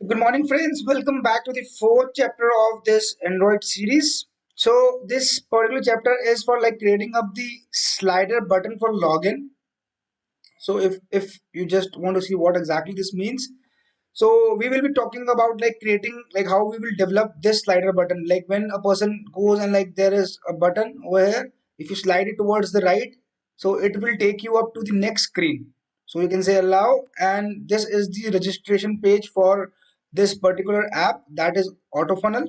Good morning, friends. Welcome back to the fourth chapter of this Android series. So, this particular chapter is for like creating up the slider button for login. So, if you just want to see what exactly this means, so we will be talking about like creating like how we will develop this slider button. Like when a person goes and like there is a button over here, if you slide it towards the right, so it will take you up to the next screen. So you can say allow, and this is the registration page for this particular app, that is AutoFunnel.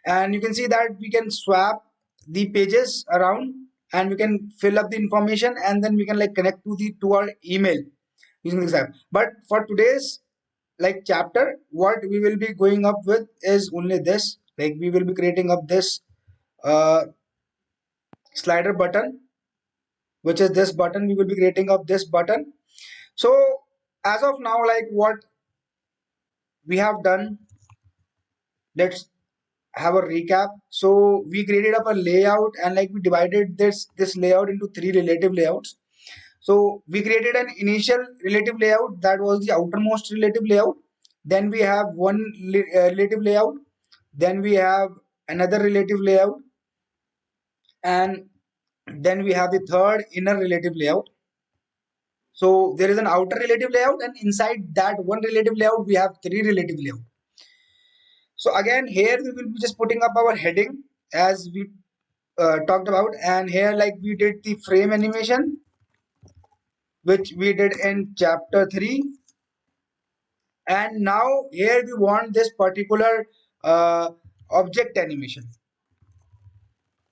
And you can see that we can swap the pages around, and we can fill up the information, and then we can like connect to our email using this app. But for today's like chapter, what we will be going up with is only this. Like we will be creating up this uh, slider button, which is this button. We will be creating up this button. So as of now, like what we have done, let's have a recap. So we created up a layout, and like we divided this layout into three relative layouts. So we created an initial relative layout, that was the outermost relative layout. Then we have one relative layout. Then we have another relative layout, and then we have the third inner relative layout. So there is an outer relative layout, and inside that one relative layout we have three relative layout. So again, here we will be just putting up our heading as we talked about, and here like we did the frame animation, which we did in chapter 3. And now here we want this particular object animation,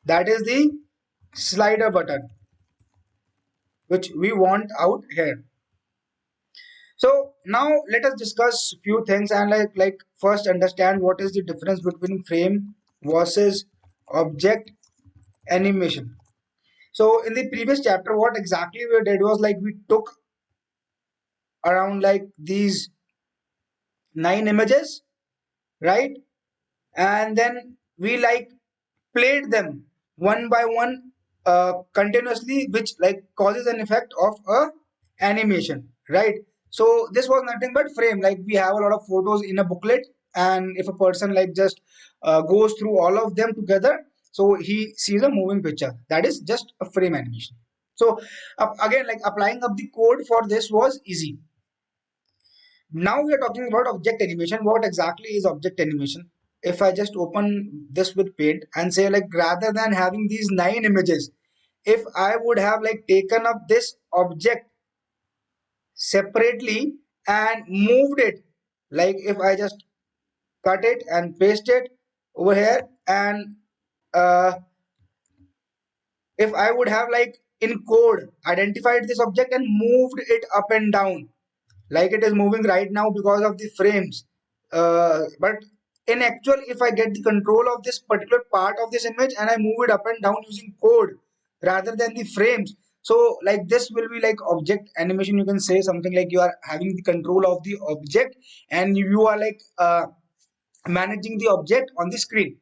that is the slider button, which we want out here. So now let us discuss few things, and like first understand what is the difference between frame versus object animation. So in the previous chapter, what exactly we did was like we took around like these 9 images, right? And then we like played them one by one continuously, which like causes an effect of a animation, right? So this was nothing but frame. Like we have a lot of photos in a booklet, and if a person like just goes through all of them together, so he sees a moving picture. That is just a frame animation. So again, like applying up the code for this was easy. Now we are talking about object animation. What exactly is object animation? If I just open this with Paint and say like rather than having these 9 images, if I would have like taken up this object separately and moved it, like if I just cut it and paste it over here, and uh, if I would have like in code identified this object and moved it up and down, like it is moving right now because of the frames, but in actual, if I get the control of this particular part of this image and I move it up and down using code rather than the frames, so like this will be like object animation. You can say something like you are having the control of the object, and you are like managing the object on the screen.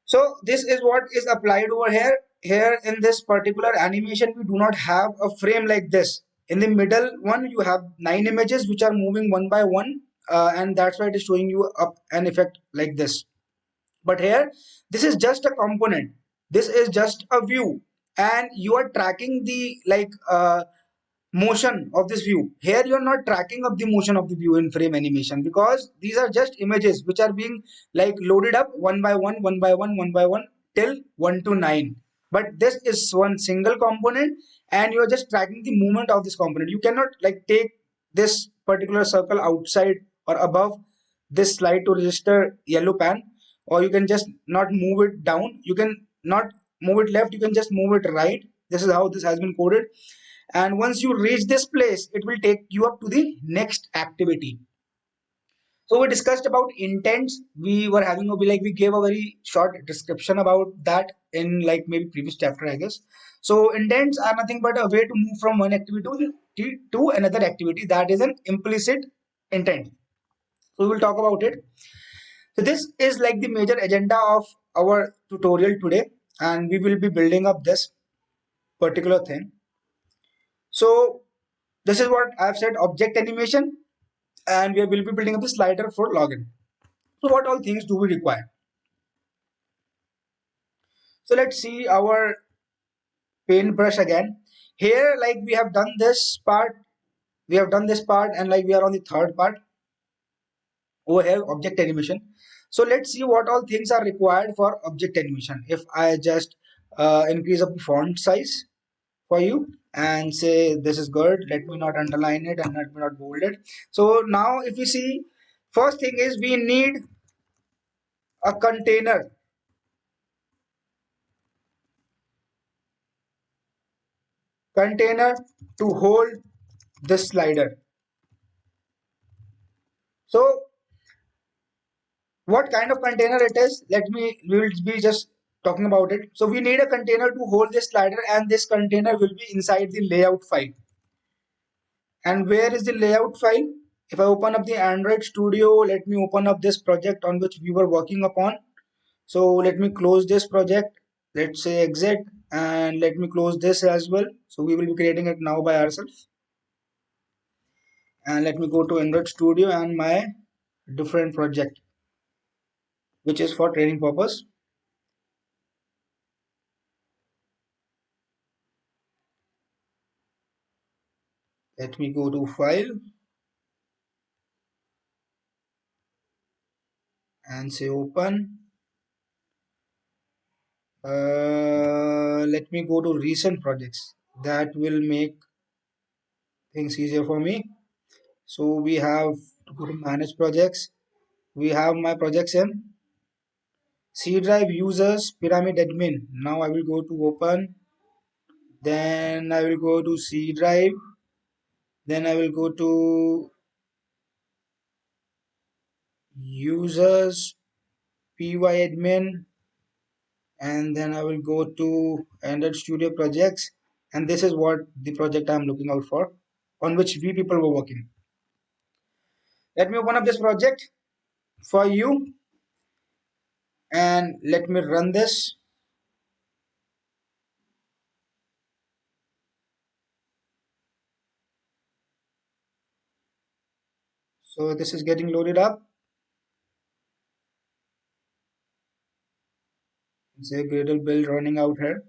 So this is what is applied over here. Here in this particular animation, we do not have a frame like this. In the middle one, you have 9 images which are moving one by one, and that's why it is showing you up an effect like this. But here, this is just a component. This is just a view, and you are tracking the like motion of this view. Here you are not tracking of the motion of the view in frame animation, because these are just images which are being like loaded up one by one, one by one, one by one till 1 to 9. But this is one single component, and you are just tracking the movement of this component. You cannot like take this particular circle outside or above this slide to register yellow pan, or you can just not move it down. You can not move it left, you can just move it right. This is how this has been coded, and once you reach this place, it will take you up to the next activity. So we discussed about intents. We were having a like we gave a very short description about that in like maybe previous chapter, I guess. So intents are nothing but a way to move from one activity to another activity. That is an implicit intent. So we will talk about it. So this is like the major agenda of our tutorial today, and we will be building up this particular thing. So this is what I've said, object animation. and we will be building up the slider for login. So what all things do we require? So let's see our paintbrush again. Here, like we have done this part, and like we are on the third part over here, object animation. So let's see what all things are required for object animation. If I just increase up the font size for you and say this is good, let me not underline it and let me not bold it. So now if you see, first thing is we need a container to hold this slider. So what kind of container it is, we will be just talking about it. So we need a container to hold this slider, and this container will be inside the layout file. And where is the layout file? If I open up the Android Studio, let me open up this project on which we were working upon. So let me close this project, let's say exit, and let me close this as well. So we will be creating it now by ourselves. And let me go to Android Studio and my different project, which is for training purpose. Let me go to file and say open. Let me go to recent projects. That will make things easier for me. So we have to go to manage projects. We have my projects in C drive users pyramid admin. Now I will go to open. Then I will go to C drive. Then I will go to users py admin, and then I will go to Android Studio projects, and this is what the project I'm looking out for, on which we people were working. Let me open up this project for you and let me run this. So this is getting loaded up. It's a Gradle build running out here.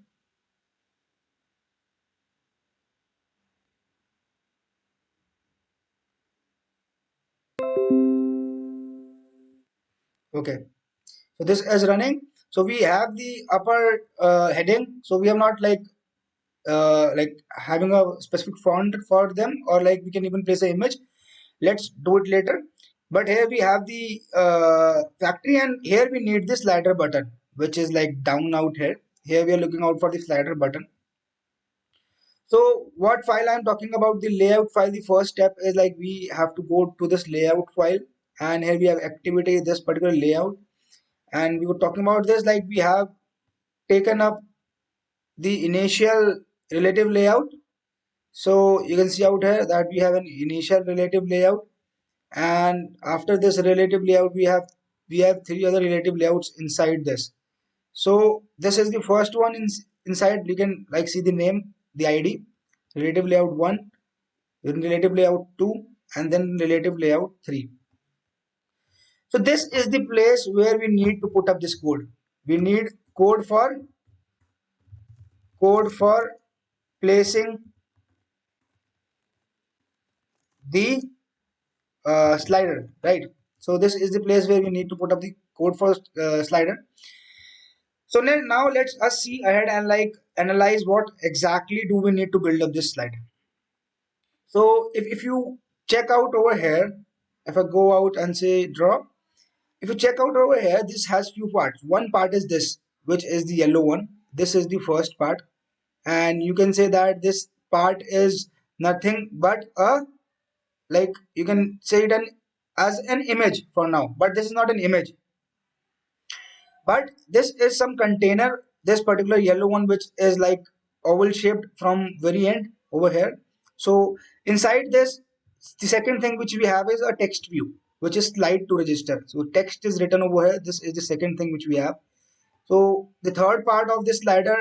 Okay, so this is running. So we have the upper heading. So we have not like having a specific font for them, or like we can even place an image. Let's do it later. But here we have the factory, and here we need the slider button, which is like down out here. Here we are looking out for the slider button. So what file I'm talking about, the layout file, the first step is like we have to go to this layout file, and here we have activity, this particular layout, and we were talking about this, like we have taken up the initial relative layout. So you can see out here that we have an initial relative layout, and after this relative layout we have three other relative layouts inside this. So this is the first one inside. You can like see the name, the ID, relative layout 1, relative layout 2, and then relative layout 3. So this is the place where we need to put up this code. We need code for placing the slider, right? So this is the place where we need to put up the code for slider. So now let's us see ahead and like analyze what exactly do we need to build up this slider. So if you check out over here, if I go out and say draw, if you check out over here, this has few parts. One part is this, which is the yellow one. This is the first part, and you can say that this part is nothing but a, like you can say it as an image for now, but this is not an image, but this is some container, this particular yellow one, which is like oval shaped from very end over here. So inside this, the second thing which we have is a text view, which is slide to register. So text is written over here. This is the second thing which we have. So the third part of this slider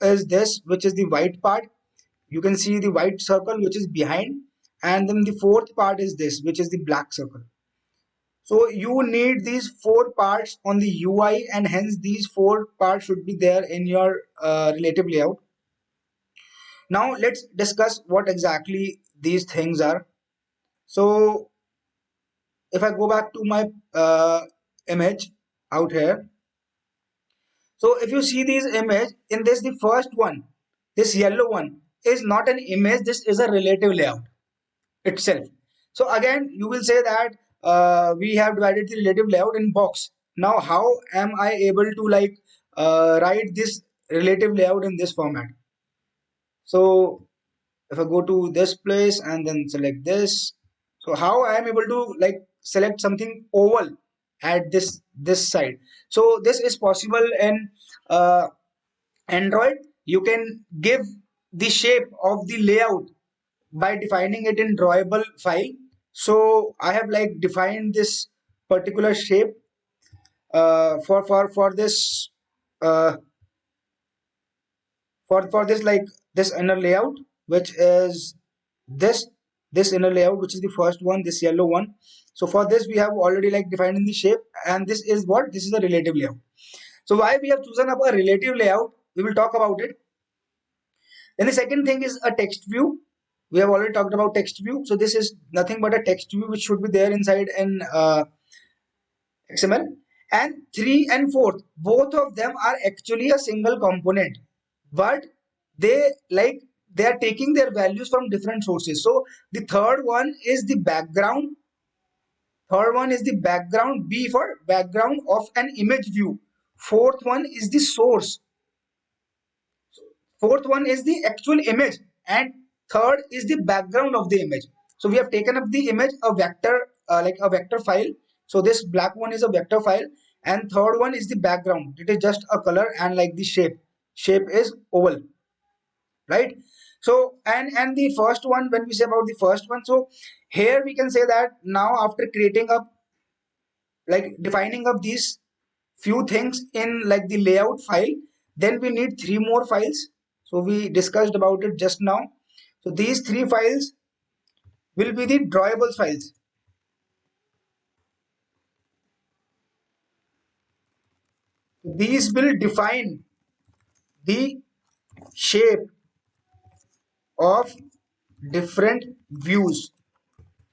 is this, which is the white part. You can see the white circle which is behind, and then the fourth part is this, which is the black circle. So you need these four parts on the UI, and hence these four parts should be there in your relative layout. Now let's discuss what exactly these things are. So if I go back to my image out here, so if you see these image in this, the first one, this yellow one is not an image, this is a relative layout itself. So again, you will say that we have divided the relative layout in box. Now, how am I able to like write this relative layout in this format? So if I go to this place and then select this, so how I am able to like select something oval at this side? So this is possible in uh, Android. You can give the shape of the layout by defining it in drawable file. So I have like defined this particular shape for this uh, for this like this inner layout, which is this this inner layout, which is the first one, this yellow one. So for this we have already like defined in the shape, and this is what, this is a relative layout. So why we have chosen up a relative layout, we will talk about it. Then the second thing is a text view. We have already talked about text view. So this is nothing but a text view which should be there inside in XML. And three and fourth, both of them are actually a single component, but they are taking their values from different sources. So the third one is the background. Third one is the background, B for background of an image view. Fourth one is the source. Fourth one is the actual image, and third is the background of the image. So we have taken up the image, a vector, like a vector file. So this black one is a vector file, and third one is the background. It is just a color, and like the shape is oval, right? So and the first one, when we say about the first one, so here we can say that now after creating up, like defining up these few things in like the layout file, then we need three more files. So we discussed about it just now. So these three files will be the drawable files. These will define the shape of different views.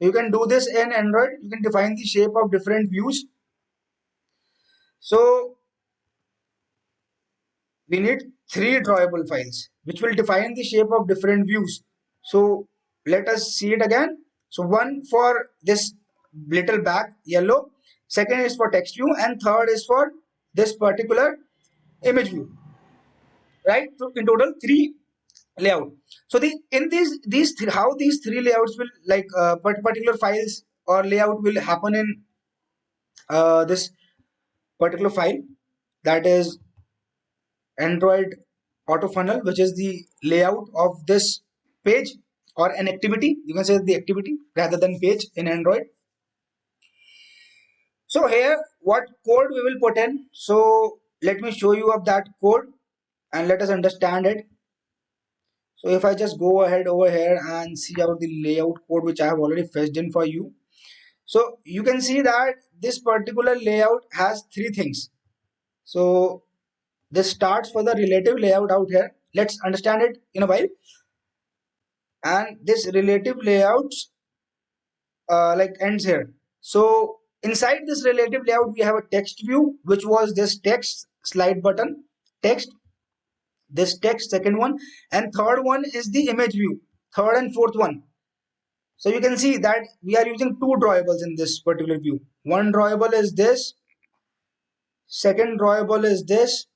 You can do this in Android. You can define the shape of different views. So we need three drawable files which will define the shape of different views. So let us see it again. So one for this little back yellow, second is for text view, and third is for this particular image view, right? So in total three layout. So the in how these three layouts will like particular files or layout will happen in this particular file, that is Android auto funnel, which is the layout of this page or an activity. You can say the activity rather than page in Android. So here what code we will put in. So let me show you up that code and let us understand it. So if I just go ahead over here and see out the layout code which I have already fetched in for you. So you can see that this particular layout has three things. So this starts for the relative layout out here. Let's understand it in a while. And this relative layouts like ends here. So inside this relative layout, we have a text view, which was this text slide button text, this text second one, and third one is the image view, third and fourth one. So you can see that we are using two drawables in this particular view. One drawable is this, second drawable is this,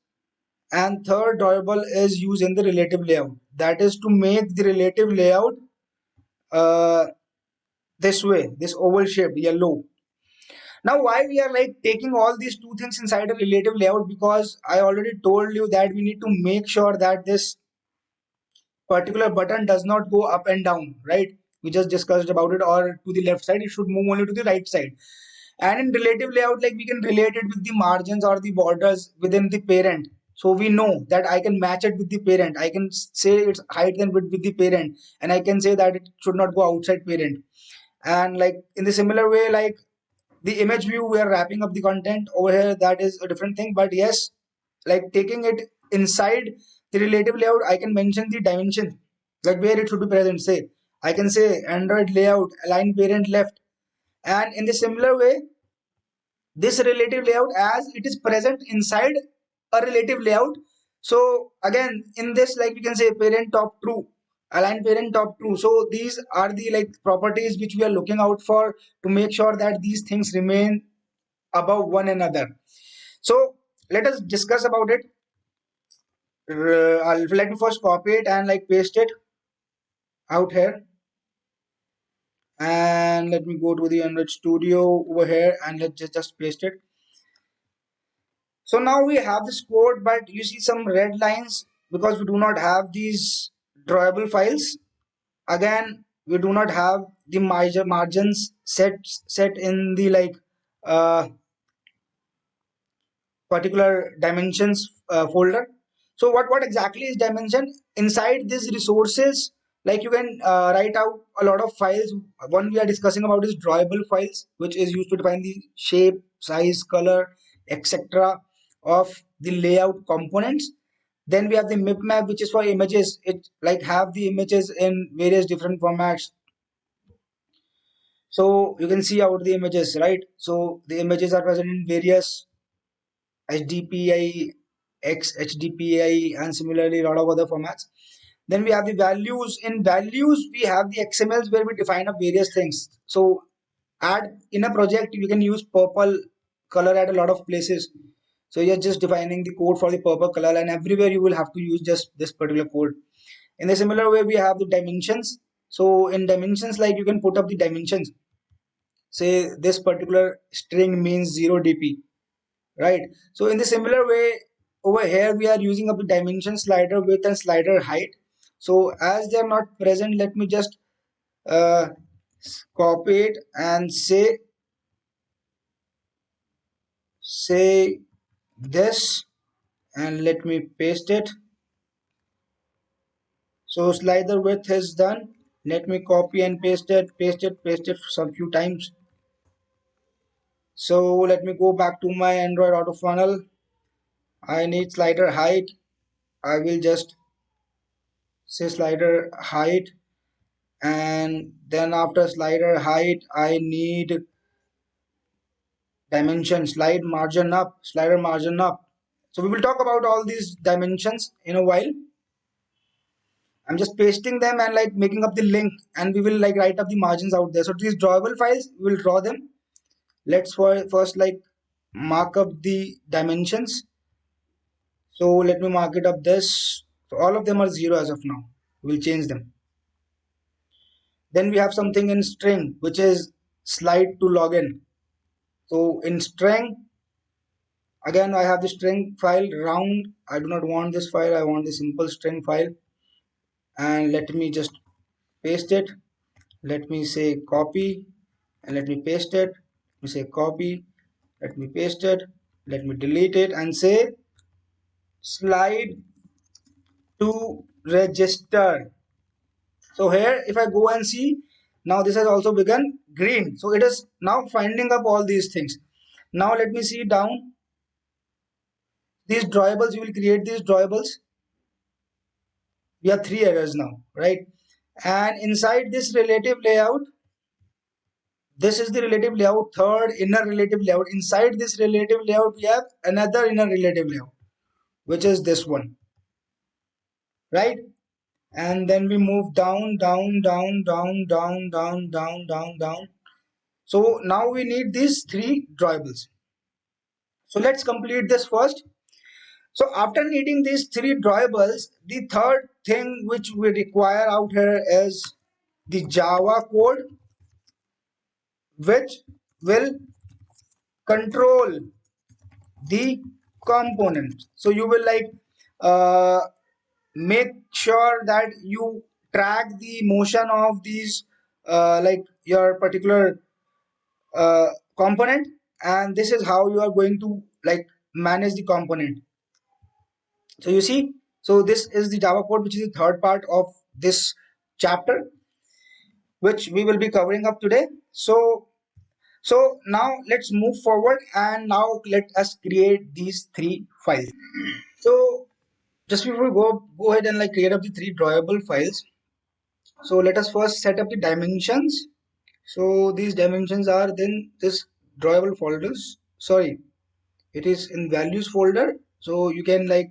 and third drawable is used in the relative layout. That is to make the relative layout uh, this way, this oval shaped yellow. Now why we are like taking all these two things inside a relative layout, because I already told you that we need to make sure that this particular button does not go up and down, right? We just discussed about it, or to the left side, it should move only to the right side. And in relative layout, like we can relate it with the margins or the borders within the parent. So we know that I can match it with the parent. I can say its height and width with the parent, and I can say that it should not go outside parent. And like in the similar way, like the image view, we are wrapping up the content over here. That is a different thing. But yes, like taking it inside the relative layout, I can mention the dimension, like where it should be present. Say I can say Android layout align parent left, and in the similar way, this relative layout as it is present inside a relative layout. So again, in this, like we can say parent top true, align parent top true. So these are the like properties which we are looking out for to make sure that these things remain above one another. So let us discuss about it. Let me first copy it and like paste it out here, and let me go to the Android Studio over here and let's just paste it. So now we have this code, but you see some red lines because we do not have these drawable files. Again, we do not have the margins set in the like uh, particular dimensions folder. So what exactly is dimension? Inside these resources, like you can write out a lot of files. One we are discussing about is drawable files, which is used to define the shape, size, color, etc. of the layout components. Then we have the map, which is for images. It like have the images in various different formats. So you can see out the images, right? So the images are present in various HDPI, XHDPI, and similarly a lot of other formats. Then we have the values. In values, we have the XMLs where we define up various things. So add in a project, you can use purple color at a lot of places. So you're just defining the code for the purple color, and everywhere you will have to use just this particular code. In a similar way, we have the dimensions. So in dimensions, like you can put up the dimensions. Say this particular string means 0 dp, right? So in the similar way, over here we are using up the dimension, slider width and slider height. So as they are not present, let me just uh, copy it and say this, and let me paste it. So slider width is done. Let me copy and paste it some few times. So let me go back to my Android auto funnel. I need slider height. I will just say slider height, and then after slider height I need dimension, slider margin up. So we will talk about all these dimensions in a while. I'm just pasting them and like making up the link, and we will like write up the margins out there. So these drawable files, we will draw them. Let's first like mark up the dimensions. So let me mark it up this. So all of them are 0 as of now. We'll change them. Then we have something in string, which is slide to login. So in string, again I have the string file round. I do not want this file, I want the simple string file. And let me just paste it. Let me say copy, and let me paste it. Let me say copy, let me paste it, let me delete it and say slide to register. So here if I go and see, now this has also begun green. So it is now finding up all these things. Now let me see down these drawables. You will create these drawables. We have 3 errors now, right? And inside this relative layout, this is the relative layout, third inner relative layout. Inside this relative layout we have another inner relative layout, which is this one, right? And then we move down. So now we need these 3 drawables. So let's complete this first. So after needing these 3 drawables, the third thing which we require out here is the Java code, which will control the component. So you will like uh, make sure that you track the motion of these like your particular component, and this is how you are going to like manage the component. So you see, so this is the Java code, which is the third part of this chapter, which we will be covering up today. So now let's move forward, and now let us create these three files. So just before we go ahead and like create up the three drawable files. So let us first set up the dimensions. So these dimensions are then this drawable folders. Sorry, it is in values folder. So you can like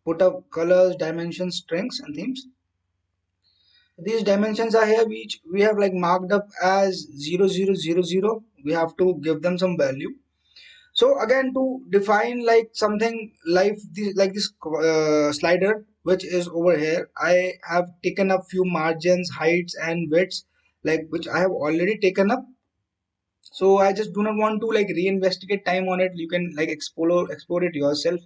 put up colors, dimensions, strings, and themes. These dimensions are here, which we have like marked up as 0000. We have to give them some value. So again, to define like something like this slider which is over here, I have taken up few margins, heights, and widths, like which I have already taken up. So I just do not want to like reinvestigate time on it. You can like explore it yourself.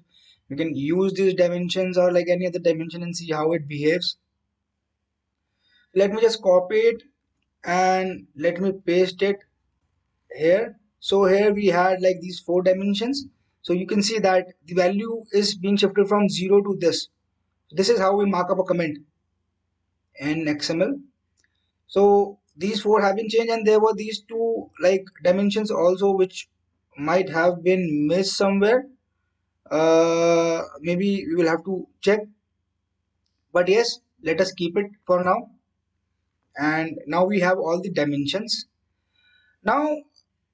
You can use these dimensions or like any other dimension and see how it behaves. Let me just copy it and let me paste it here. So here we had like these four dimensions. So you can see that the value is being shifted from 0 to this. This is how we mark up a comment in XML. So these four have been changed, and there were these two like dimensions also which might have been missed somewhere. Maybe we will have to check, but yes, let us keep it for now. And now we have all the dimensions. Now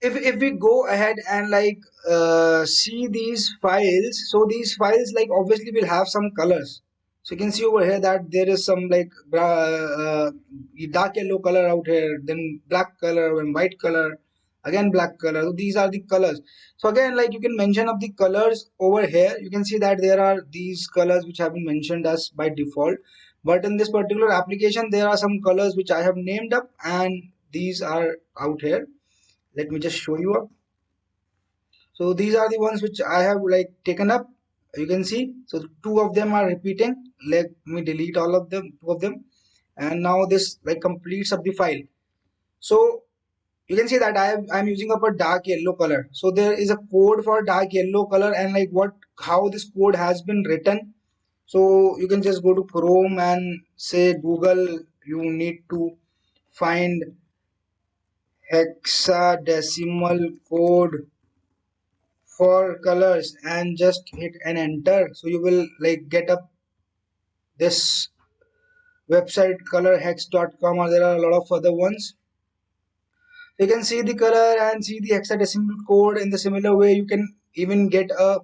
if we go ahead and like see these files, so these files like obviously will have some colors. So you can see over here that there is some like dark yellow color out here, then black color and white color, again black color. So these are the colors. So again, like you can mention of the colors over here. You can see that there are these colors which have been mentioned as by default, but in this particular application there are some colors which I have named up, and these are out here. Let me just show you up. So these are the ones which I have like taken up. You can see, so two of them are repeating. Let me delete all of them, two of them, and now this like completes up the file. So you can see that I'm using up a dark yellow color. So there is a code for dark yellow color, and like how this code has been written. So you can just go to Chrome and say Google, you need to find hexadecimal code for colors, and just hit an enter. So you will like get up this website colorhex.com, or there are a lot of other ones. You can see the color and see the hexadecimal code. In the similar way, you can even get a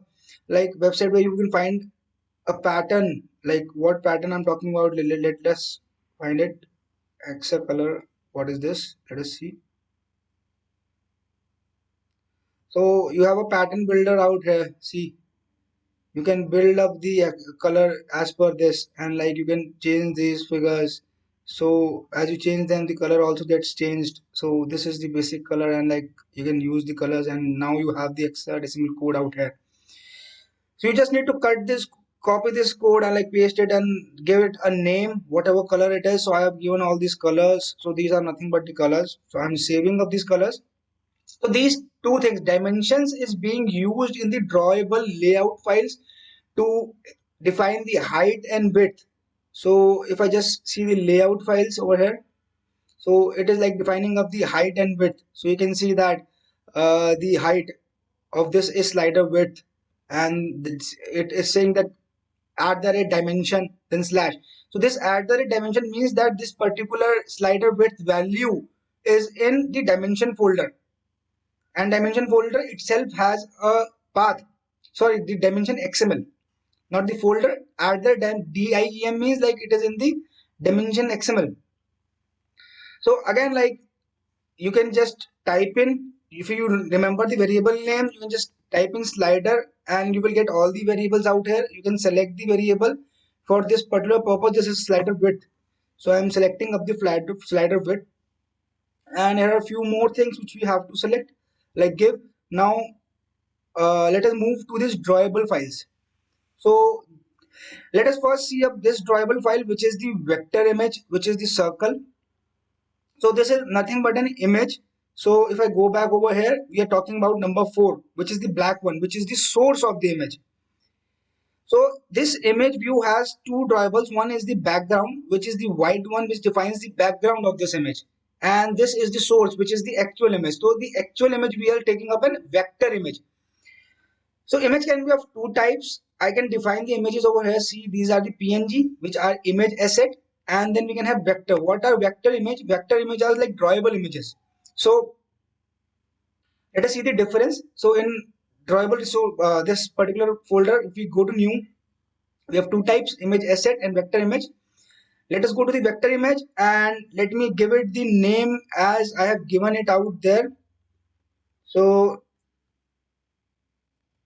like website where you can find a pattern, like what pattern I'm talking about. Let us find it. Hexa color, what is this? Let us see. So you have a pattern builder out here. See, you can build up the color as per this, and like you can change these figures. So as you change them, the color also gets changed. So this is the basic color, and like you can use the colors, and now you have the hexadecimal code out here. So you just need to copy this code and like paste it and give it a name, whatever color it is. So I have given all these colors. So these are nothing but the colors. So I'm saving up these colors. So these two things, dimensions is being used in the drawable layout files to define the height and width. So if I just see the layout files over here, so it is like defining of the height and width. So you can see that the height of this is slider width, and it is saying that add the rate dimension then slash. So this add the rate dimension means that this particular slider width value is in the dimension folder, and dimension folder itself has a path. Sorry, the dimension XML, not the folder. Add the DIEM means like it is in the dimension XML. So again, like you can just type in, if you remember the variable name, you can just type in slider and you will get all the variables out here. You can select the variable. For this particular purpose, this is slider width. So I'm selecting up the slider width, and here are a few more things which we have to select, like give. Now let us move to this drawable files. So let us first see up this drawable file, which is the vector image, which is the circle. So this is nothing but an image. So if I go back over here, we are talking about number 4, which is the black one, which is the source of the image. So this image view has two drawables. One is the background, which is the white one, which defines the background of this image, and this is the source, which is the actual image. So the actual image we are taking up a vector image. So image can be of two types. I can define the images over here. See, these are the PNG, which are image asset, and then we can have vector. What are vector image? Vector image are like drawable images. So let us see the difference. So in drawable, so this particular folder, if we go to new, we have two types: image asset and vector image. Let us go to the vector image and let me give it the name as I have given it out there. So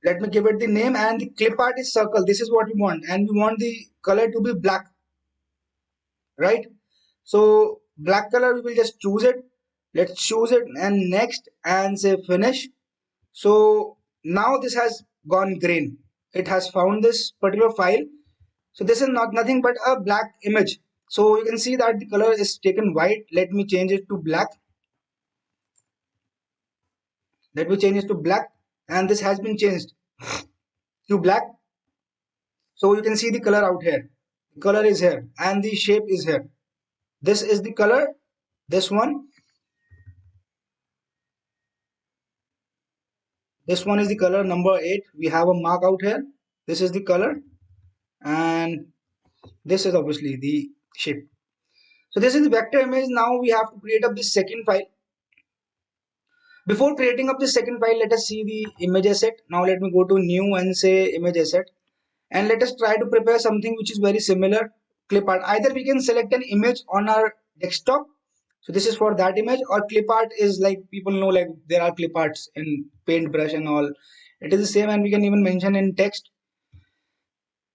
let me give it the name, and the clip art is circle. This is what we want, and we want the color to be black, right? So black color, we will just choose it. Let's choose it and next and say finish. So now this has gone green. It has found this particular file. So this is not nothing but a black image. So you can see that the color is taken white. Let me change it to black. Let me change it to black, and this has been changed to black. So you can see the color out here. The color is here and the shape is here. This is the color. This one. This one is the color number 8. We have a mark out here. This is the color, and this is obviously the shape. So this is the vector image. Now we have to create up this second file. Before creating up this second file, let us see the image asset. Now let me go to new and say image asset, and let us try to prepare something which is very similar. Clip art. Either we can select an image on our desktop. So this is for that image, or clip art is like people know, like there are clip arts in paintbrush and all. It is the same, and we can even mention in text.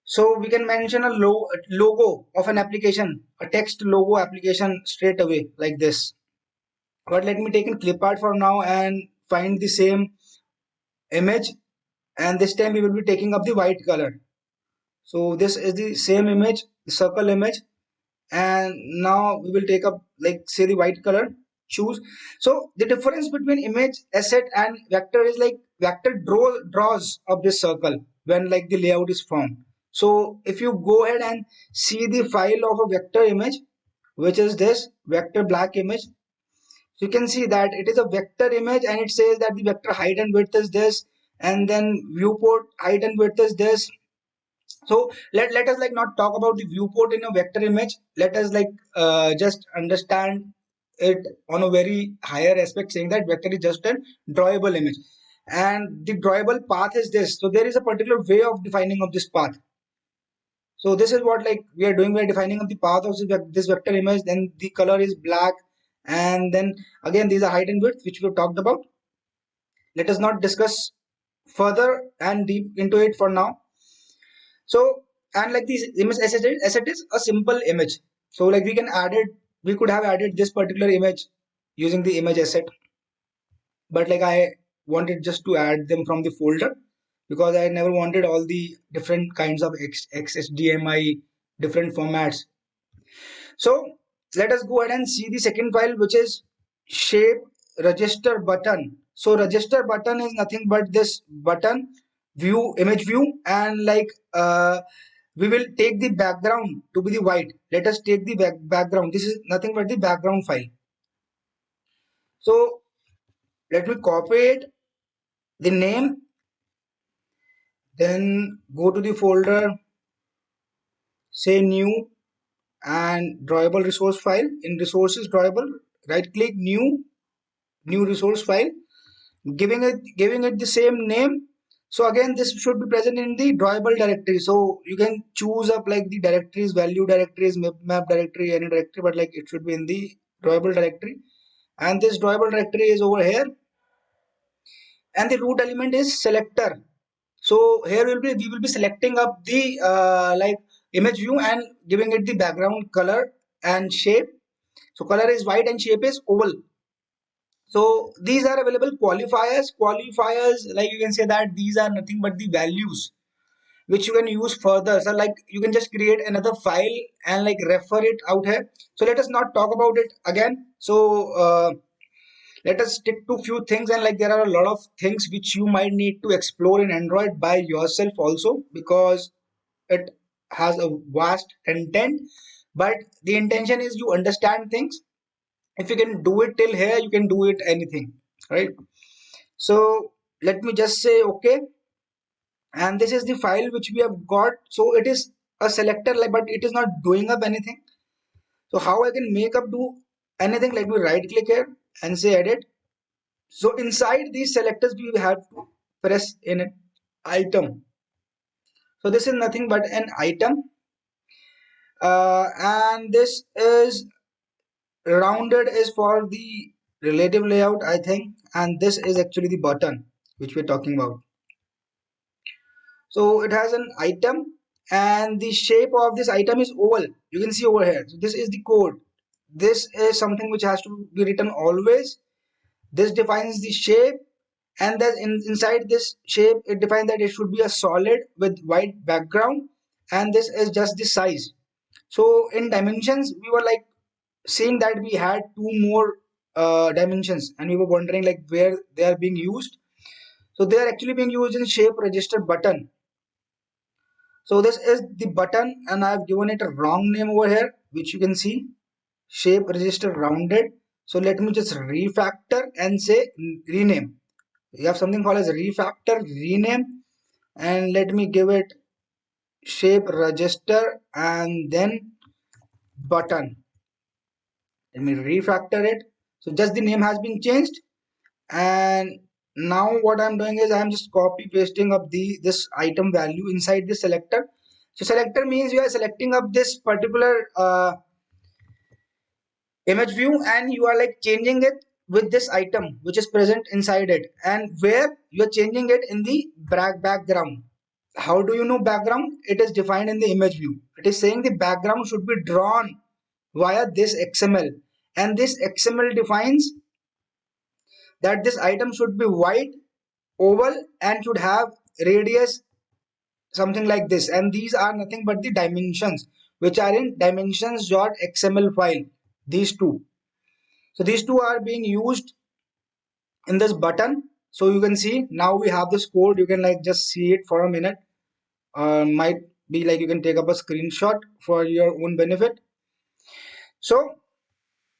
So we can mention a logo of an application, a text logo application straight away like this. But let me take in clip art for now and find the same image, and this time we will be taking up the white color. So this is the same image, the circle image, and now we will take up, like, say the white color. Choose. So the difference between image asset and vector is like vector draws up this circle when like the layout is formed. So if you go ahead and see the file of a vector image, which is this vector black image, so you can see that it is a vector image, and it says that the vector height and width is this, and then viewport height and width is this. So let us like not talk about the viewport in a vector image. Let us like just understand it on a very higher aspect, saying that vector is just a drawable image, and the drawable path is this. So there is a particular way of defining of this path. So this is what like we are doing. We are defining of the path of this vector image. Then the color is black, and then again these are height and width, which we have talked about. Let us not discuss further and deep into it for now. So, and like this image asset is a simple image. So like we could have added this particular image using the image asset, but like I wanted just to add them from the folder, because I never wanted all the different kinds of XHDMI different formats. So let us go ahead and see the second file, which is shape register button. So register button is nothing but this button view, image view, and like we will take the background to be the white. Let us take the background. This is nothing but the background file. So let me copy it, the name, then go to the folder, say new, and drawable resource file. In resources drawable, right click new resource file, giving it the same name. So again, this should be present in the drawable directory. So you can choose up like the directories, value directories, map directory, any directory, but like it should be in the drawable directory. And this drawable directory is over here, and the root element is selector. So here we will be selecting up the like image view and giving it the background color and shape. So color is white and shape is oval. So these are available qualifiers. Qualifiers, like you can say that these are nothing but the values which you can use further. So like you can just create another file and like refer it out here. So let us not talk about it again. So let us stick to few things, and like there are a lot of things which you might need to explore in Android by yourself also, because it has a vast intent, but the intention is you understand things. If you can do it till here, you can do it anything, right? So let me just say okay, and this is the file which we have got. So it is a selector, like, but it is not doing up anything. So how I can make up do anything? Let me right click here and say edit. So inside these selectors we have to press in an item. So this is nothing but an item, and this is rounded is for the relative layout, I think, and this is actually the button which we're talking about. So it has an item, and the shape of this item is oval. You can see over here. So this is the code. This is something which has to be written always. This defines the shape, and then inside this shape it defines that it should be a solid with white background, and this is just the size. So in dimensions we were like seeing that we had two more dimensions, and we were wondering like where they are being used. So they are actually being used in shape register button. So this is the button, and I have given it a wrong name over here, which you can see, shape register rounded. So let me just refactor and say rename. We have something called as refactor rename, and let me give it shape register and then button. Let me refactor it. So just the name has been changed, and now what I'm doing is I'm just copy pasting up the this item value inside the selector. So selector means you are selecting up this particular image view, and you are like changing it with this item which is present inside it, and where you are changing it in the background. How do you know background? It is defined in the image view. It is saying the background should be drawn via this XML, and this XML defines that this item should be white, oval, and should have radius something like this, and these are nothing but the dimensions which are in dimensions.xml file, these two. So these two are being used in this button. So you can see now we have this code. You can like just see it for a minute. Might be like you can take up a screenshot for your own benefit. So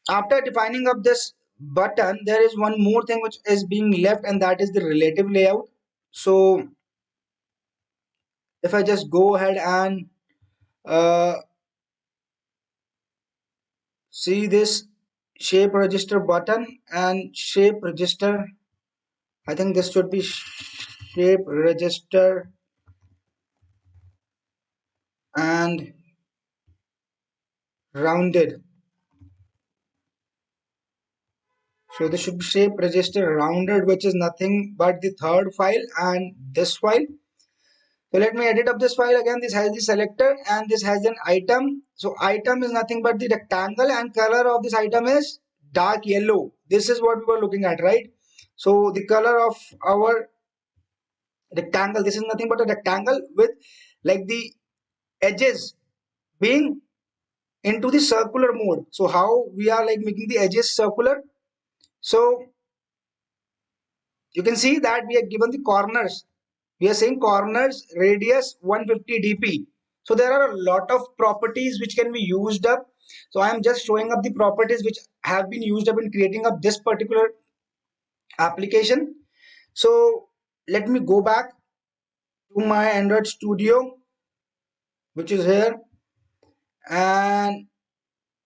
after defining up this button, there is one more thing which is being left, and that is the relative layout. So if I just go ahead and uh, see this shape register button and shape register, I think this should be shape register and rounded. So this should be shape register rounded, which is nothing but the third file and this file. So let me edit up this file again. This has the selector and this has an item. So item is nothing but the rectangle, and color of this item is dark yellow. This is what we were looking at, right? So the color of our rectangle, this is nothing but a rectangle with like the edges being into the circular mode. So how we are like making the edges circular? So you can see that we are given the corners. We are saying corners radius 150 dp. So there are a lot of properties which can be used up. So I am just showing up the properties which have been used up in creating up this particular application. So let me go back to my Android Studio, which is here, and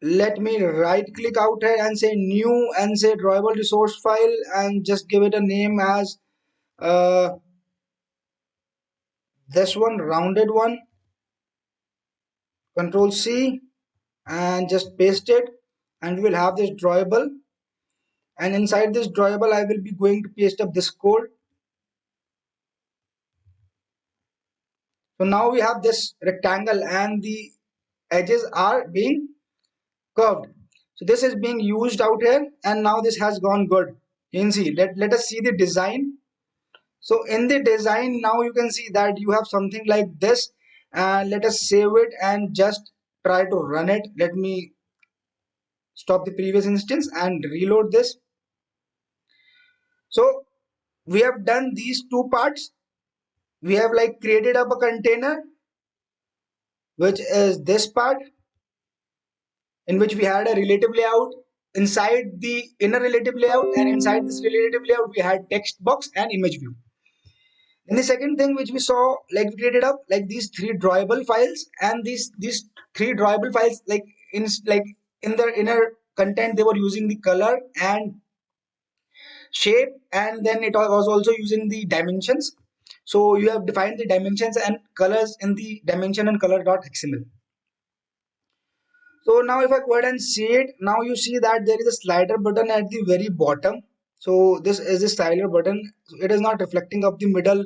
let me right click out here and say new and say drawable resource file, and just give it a name as uh, this one, rounded one. Control C and just paste it, and we will have this drawable, and inside this drawable I will be going to paste up this code. So now we have this rectangle and the edges are being curved. So this is being used out here, and now this has gone good. You can see, let us see the design. So in the design now you can see that you have something like this, and let us save it and just try to run it. Let me stop the previous instance and reload this. So we have done these two parts. We have like created up a container, which is this part, in which we had a relative layout inside the inner relative layout, and inside this relative layout we had text box and image view. Then the second thing which we saw, like we created up like these three drawable files, and these three drawable files, in their inner content they were using the color and shape, and then it was also using the dimensions. So you have defined the dimensions and colors in the dimension and color.xml. So now if I go ahead and see it, now you see that there is a slider button at the very bottom. So this is the slider button. So it is not reflecting of the middle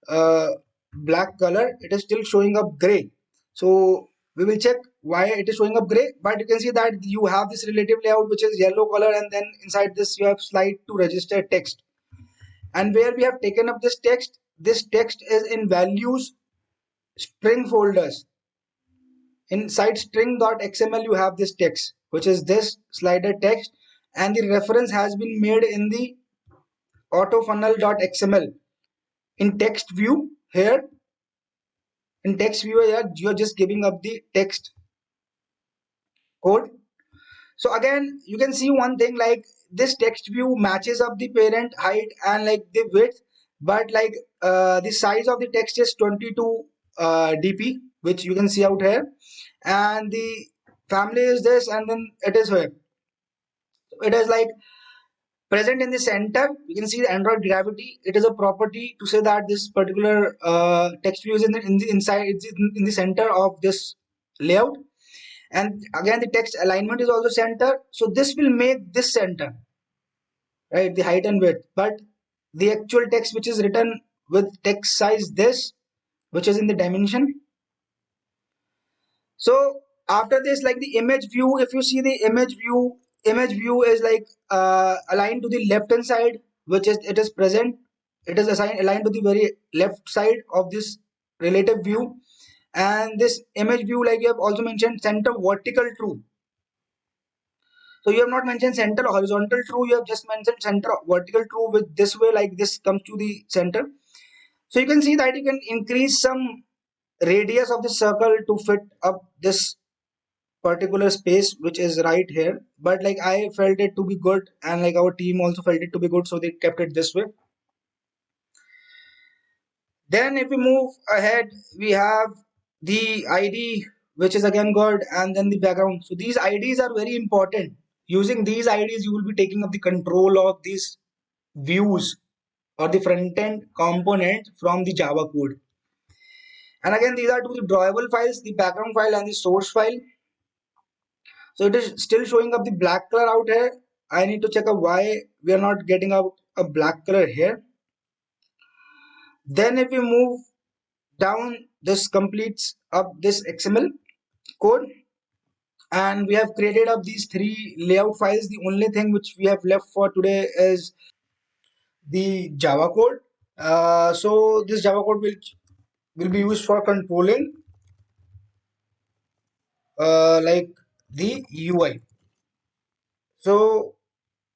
uh, black color. It is still showing up gray. So we will check why it is showing up gray. But you can see that you have this relative layout which is yellow color, and then inside this you have slide to register text. And where we have taken up this text is in values string folders. Inside string.xml you have this text, which is this slider text, and the reference has been made in the autofunnel.xml. In text view here, you're just giving up the text code. So again you can see one thing, like this text view matches up the parent height and like the width, but like the size of the text is 22 dp, which you can see out here, and the family is this, and then it is here. It is like present in the center. You can see the Android gravity. It is a property to say that this particular text view is in the inside, it's in the center of this layout. And again the text alignment is also center, so this will make this center, right, the height and width. But the actual text which is written with text size this, which is in the dimension. So after this, like the image view, if you see the image view is like aligned to the left hand side, which is it is present, it is aligned to the very left side of this relative view. And this image view, like you have also mentioned, center vertical true. So you have not mentioned center horizontal true, you have just mentioned center vertical true, with this way, like this comes to the center. So you can see that you can increase some radius of the circle to fit up this particular space which is right here, but like I felt it to be good, and like our team also felt it to be good, so they kept it this way. Then if we move ahead, we have the id, which is again good, and then the background. So these ids are very important. Using these ids you will be taking up the control of these views or the front end component from the Java code. And again these are two the drawable files, the background file and the source file. So it is still showing up the black color out here. I need to check out why we are not getting out a black color here. Then if we move down, this completes up this XML code, and we have created up these three layout files. The only thing which we have left for today is the Java code. So this Java code will be used for controlling like the UI. So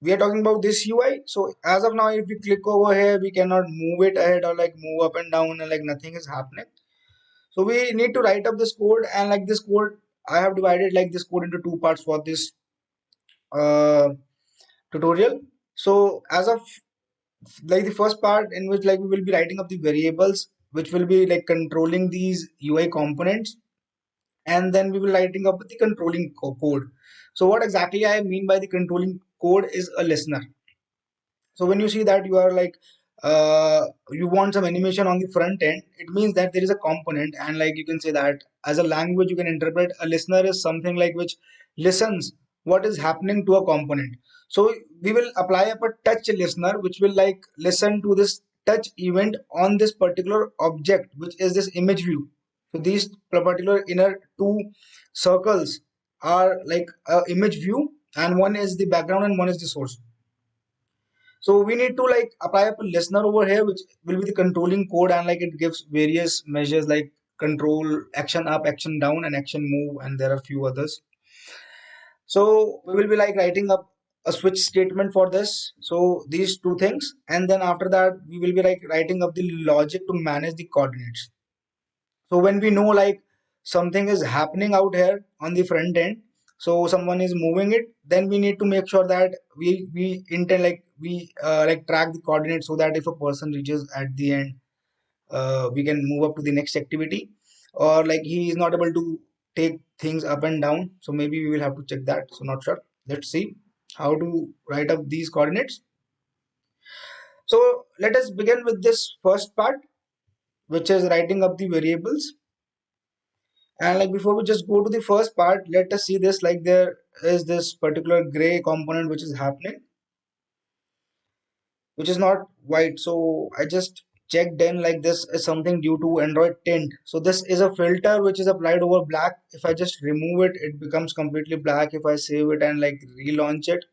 we are talking about this UI. So as of now, if we click over here, we cannot move it ahead or like move up and down, and like nothing is happening. So we need to write up this code, and like this code, I have divided like this code into two parts for this uh, tutorial. So as of like the first part, in which like we will be writing up the variables which will be like controlling these UI components, and then we will writing up the controlling code. So what exactly I mean by the controlling code is a listener. So when you see that you are like you want some animation on the front end, it means that there is a component, and like you can say that as a language you can interpret a listener is something like which listens what is happening to a component. So we will apply up a touch listener which will like listen to this touch event on this particular object, which is this image view. So these particular inner two circles are like a image view, and one is the background and one is the source. So we need to like apply a listener over here, which will be the controlling code, and like it gives various measures like control, action up, action down, and action move, and there are a few others. So we will be like writing up a switch statement for this. So these two things, and then after that we will be like writing up the logic to manage the coordinates. So when we know like something is happening out here on the front end, so someone is moving it, then we need to make sure that we intend like we like track the coordinates, so that if a person reaches at the end, we can move up to the next activity, or like he is not able to take things up and down, so maybe we will have to check that. So not sure. Let's see how to write up these coordinates. So let us begin with this first part, which is writing up the variables. And like before we just go to the first part, let us see this. Like there is this particular gray component which is happening, which is not white. So I just checked in, like this is something due to Android tint. So this is a filter which is applied over black. If I just remove it, it becomes completely black. If I save it and like relaunch it,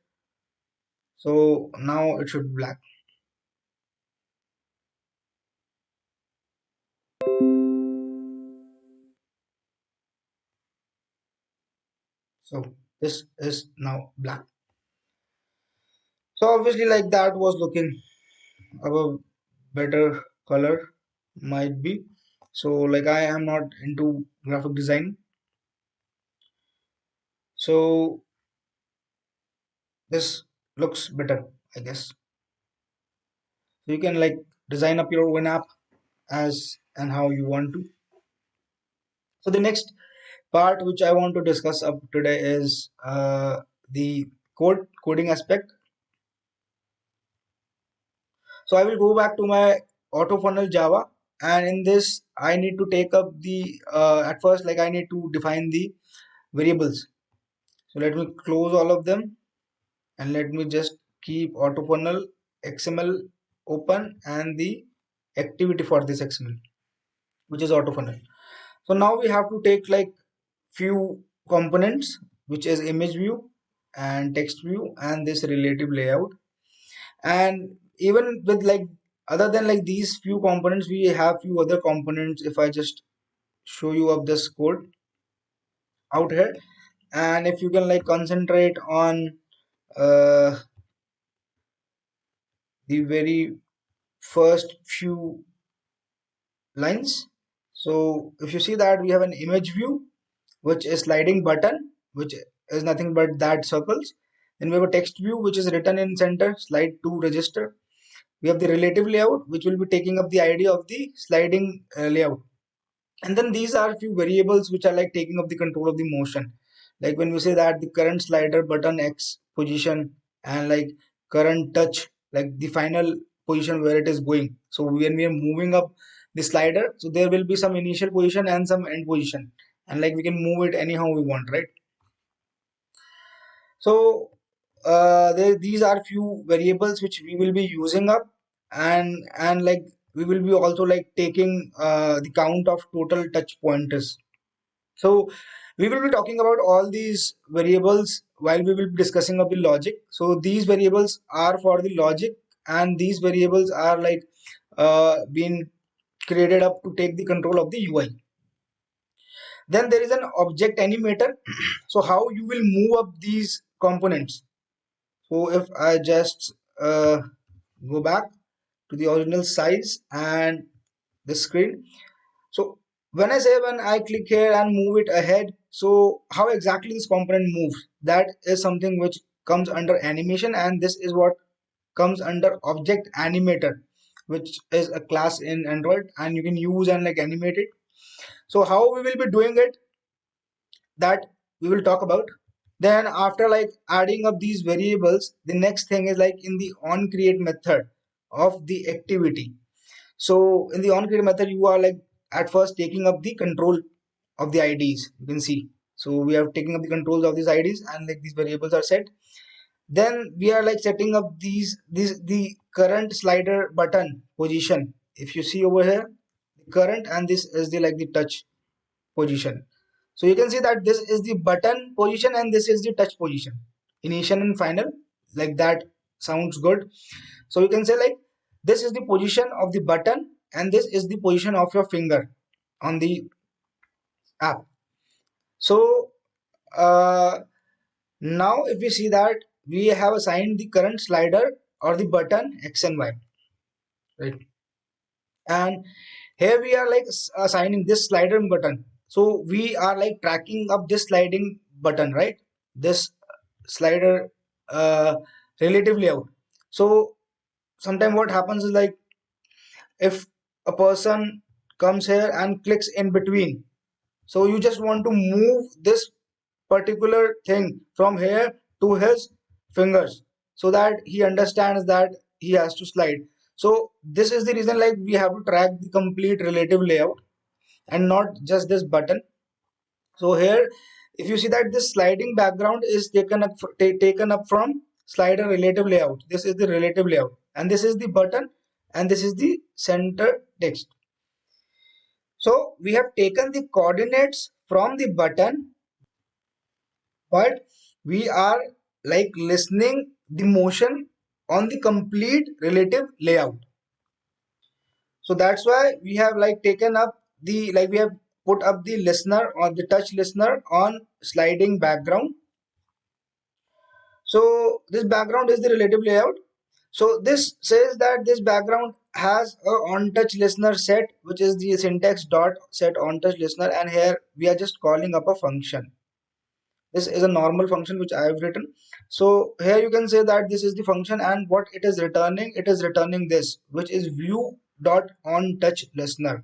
so now it should be black. So this is now black. So obviously like that was looking a better color might be. So like I am not into graphic design, so this looks better, I guess. So you can like design up your own app as and how you want to. So the next part which I want to discuss up today is the coding aspect. So I will go back to my auto funnel Java, and in this I need to take up the at first like I need to define the variables. So let me close all of them, and let me just keep auto funnel XML open and the activity for this XML, which is auto funnel. So now we have to take like few components, which is image view and text view and this relative layout. And even with like other than like these few components, we have few other components. If I just show you up this code out here, and if you can like concentrate on uh, the very first few lines. So if you see that we have an image view, which is sliding button, which is nothing but that circles. Then we have a text view, which is written in center, slide to register. We have the relative layout, which will be taking up the idea of the sliding layout. And then these are few variables which are like taking up the control of the motion. Like when we say that the current slider button X position and like current touch, like the final position where it is going. So when we are moving up the slider, so there will be some initial position and some end position, and like we can move it anyhow we want, right? So these are few variables which we will be using up, and like we will be also like taking the count of total touch pointers. So we will be talking about all these variables while we will be discussing of the logic. So these variables are for the logic, and these variables are like being created up to take the control of the UI. Then there is an object animator. So how you will move up these components. So if I just go back to the original size and the screen. So when I click here and move it ahead, so how exactly this component moves, that is something which comes under animation, and this is what comes under Object Animator, which is a class in Android, and you can use and like animate it. So how we will be doing it, that we will talk about. Then after like adding up these variables, the next thing is like in the onCreate method of the activity. So in the onCreate method, you are like at first taking up the control of the IDs. You can see. So we are taking up the controls of these IDs, and like these variables are set. Then we are like setting up the current slider button position. If you see over here, the current, and this is the like the touch position. So you can see that this is the button position and this is the touch position, initial and final, like that sounds good. So you can say like this is the position of the button and this is the position of your finger on the app. So uh, now if we see that we have assigned the current slider or the button X and Y, right? And here we are like assigning this slider button. So we are like tracking up this sliding button, right? This slider relative layout. So sometimes what happens is like if a person comes here and clicks in between, so you just want to move this particular thing from here to his fingers so that he understands that he has to slide. So this is the reason like we have to track the complete relative layout and not just this button. So here, if you see that this sliding background is taken up from slider relative layout. This is the relative layout, and this is the button, and this is the center text. So we have taken the coordinates from the button, but we are like listening the motion on the complete relative layout. So that's why we have like taken up the like we have put up the listener or the touch listener on sliding background. So this background is the relative layout. So this says that this background has a on touch listener set, which is the syntax dot set on touch listener, and here we are just calling up a function. This is a normal function which I have written. So here you can say that this is the function, and what it is returning this, which is view dot on touch listener.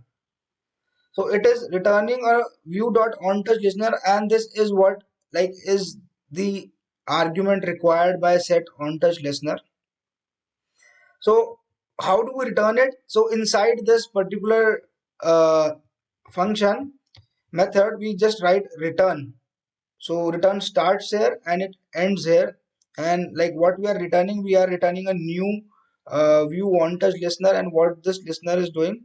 So it is returning a view dot on touch listener, and this is what like is the argument required by set on touch listener. So how do we return it? So inside this particular uh, function method, we just write return. So return starts here and it ends here. And like what we are returning a new view on touch listener, and what this listener is doing.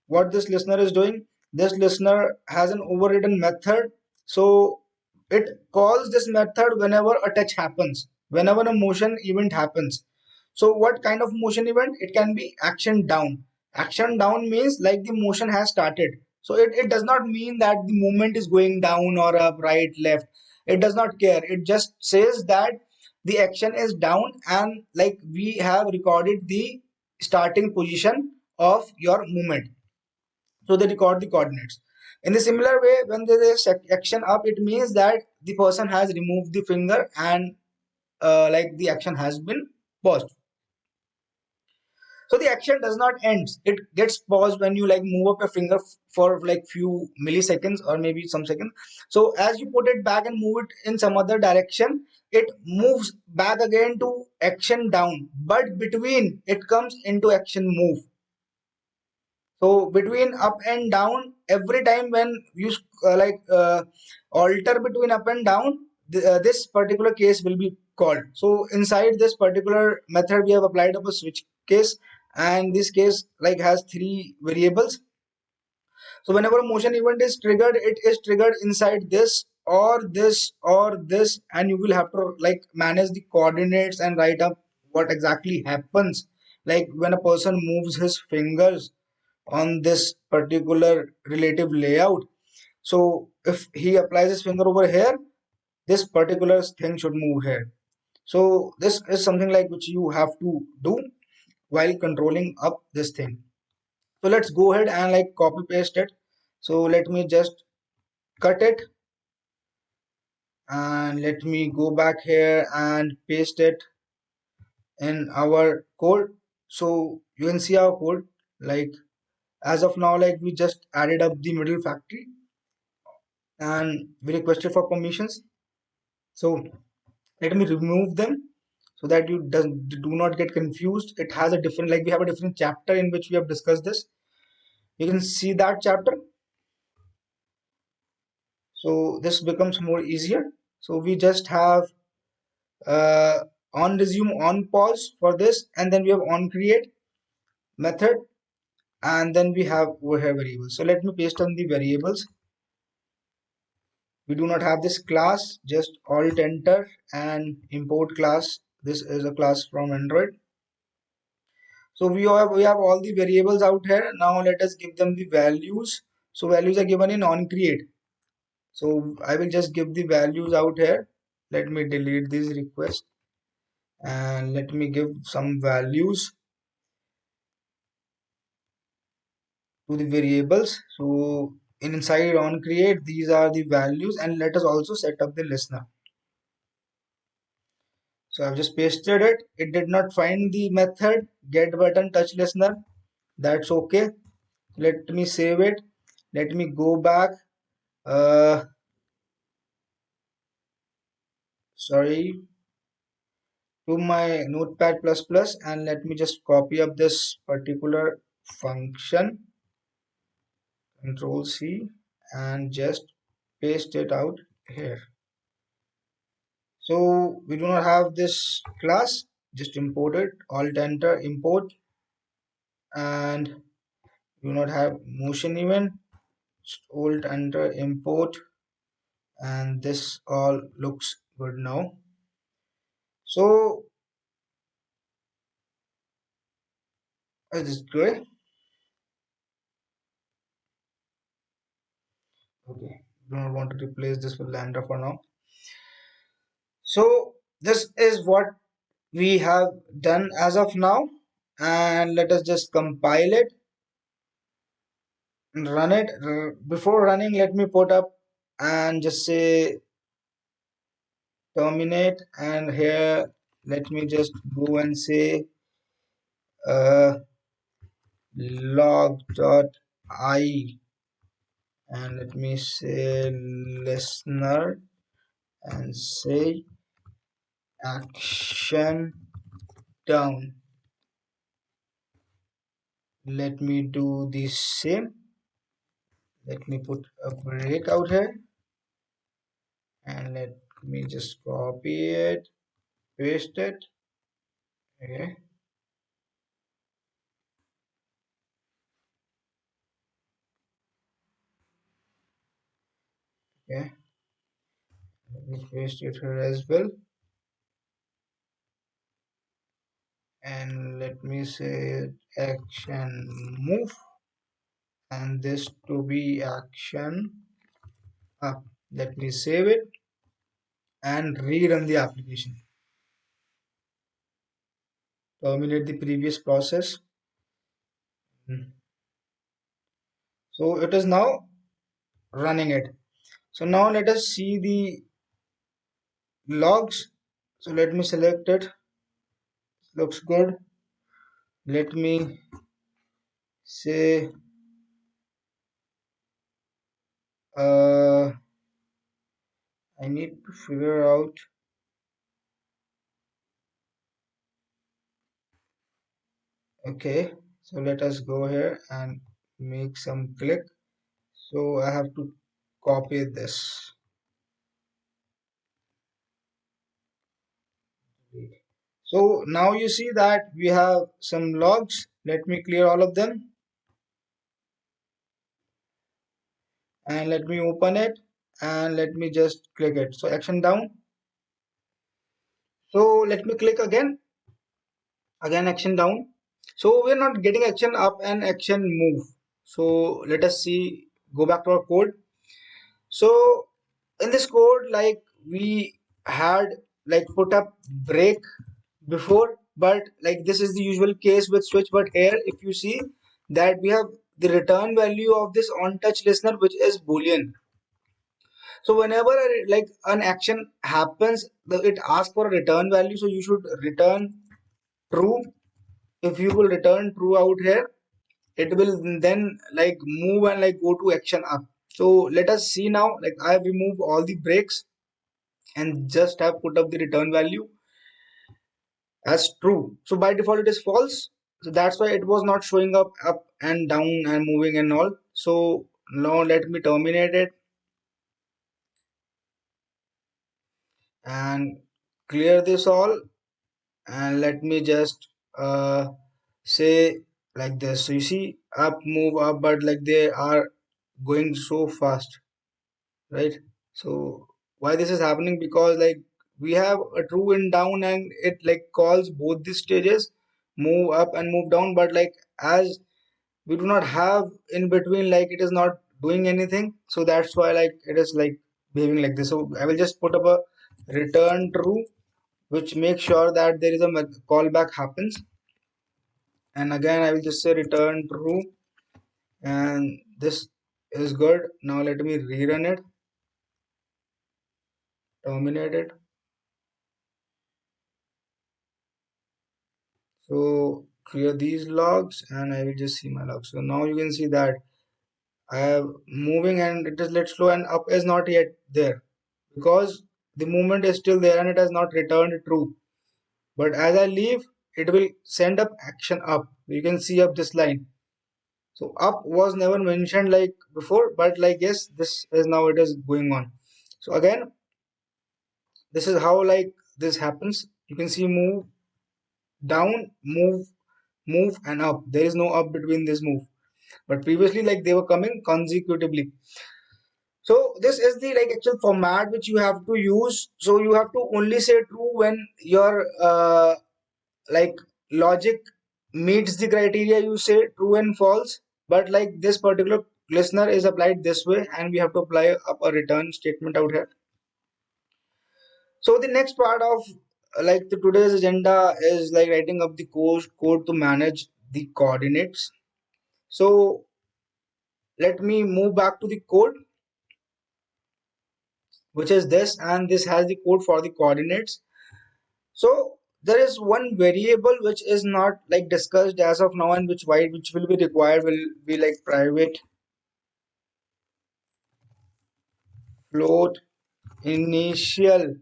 What this listener is doing, this listener has an overridden method. So it calls this method whenever a touch happens, whenever a motion event happens. So what kind of motion event? It can be action down. Action down means like the motion has started. So it does not mean that the movement is going down or up, right, left. It does not care. It just says that the action is down, and like we have recorded the starting position of your movement. So they record the coordinates. In the similar way, when there is action up, it means that the person has removed the finger, and like the action has been paused. So the action does not end. It gets paused when you like move up your finger for like few milliseconds or maybe some seconds. So as you put it back and move it in some other direction, it moves back again to action down. But between it comes into action move. So between up and down, every time when you alter between up and down, this particular case will be called. So inside this particular method, we have applied up a switch case, and this case like has three variables. So whenever a motion event is triggered, it is triggered inside this or this or this, and you will have to like manage the coordinates and write up what exactly happens. Like when a person moves his fingers on this particular relative layout. So if he applies his finger over here, this particular thing should move here. So this is something like which you have to do while controlling up this thing. So let's go ahead and like copy paste it. So let me just cut it, and let me go back here and paste it in our code. So you can see our code like as of now, like we just added up the middle factory and we requested for permissions. So let me remove them so that you do not get confused. It has a different, like we have a different chapter in which we have discussed this. You can see that chapter. So this becomes more easier. So we just have uh, on resume on pause for this, and then we have on create method, and then we have over here variables. So let me paste on the variables. We do not have this class, just alt enter and import class. This is a class from Android. So we have all the variables out here. Now let us give them the values. So values are given in on create. So I will just give the values out here. Let me delete this request. and let me give some values to the variables. So inside on create, these are the values, and let us also set up the listener. So I've just pasted it. It did not find the method get button touch listener. That's okay. Let me save it. Let me go back. Uh, sorry, to my notepad plus plus, and let me just copy up this particular function, control C, and just paste it out here. So we do not have this class, just import it, alt enter import, and do not have motion event, alt enter import, and this all looks good now. So this is good. Okay, do not want to replace this with lambda for now. So this is what we have done as of now, and let us just compile it and run it. Before running, let me put up and just say terminate, and here let me just go and say uh, log.i, and let me say listener and say action down. Let me do the same. Let me put a break out here, and let me just copy it, paste it. Okay, okay, let me paste it here as well, and let me say action move, and this to be action up. Let me save it and rerun the application. Terminate the previous process. So it is now running it. So now let us see the logs. So let me select it. Looks good. Let me say I need to figure out. Okay, so let us go here and make some click. So I have to copy this. So now you see that we have some logs. Let me clear all of them, and let me open it, and let me just click it. So action down. So let me click again action down. So we're not getting action up and action move. So let us see, go back to our code. So in this code, like we had like put up break before, but like this is the usual case with switch. But here if you see that we have the return value of this on touch listener, which is boolean. So whenever like an action happens, it asks for a return value, so you should return true. If you will return true out here, it will then like move and like go to action up. So let us see now, like I have removed all the breaks and just have put up the return value as true. So by default it is false, so that's why it was not showing up and down and moving and all. So now let me terminate it and clear this all, and let me just say like this. So you see up move up, but like they are going so fast, right? So why this is happening, because like we have a true and down, and it like calls both the stages, move up and move down, but like as we do not have in between, like it is not doing anything. So that's why like it is like behaving like this. So I will just put up a return true, which makes sure that there is a callback happens. And again I will just say return true, and this is good. Now let me rerun it, terminate it. So clear these logs and I will just see my logs. So now you can see that I am moving and it is let slow and up is not yet there because the movement is still there and it has not returned true. But as I leave, it will send up action up. You can see up this line. So up was never mentioned like before, but like yes, this is now it is going on. So again, this is how like this happens. You can see move down, move and up. There is no up between this move. But previously like they were coming consecutively. So this is the like actual format which you have to use. So you have to only say true when your like logic meets the criteria. You say true and false. But like this particular listener is applied this way, and we have to apply up a return statement out here. So the next part of like the today's agenda is like writing up the code to manage the coordinates. So let me move back to the code, which is this, and this has the code for the coordinates. So there is one variable which is not like discussed as of now, and which will be required will be like private float initial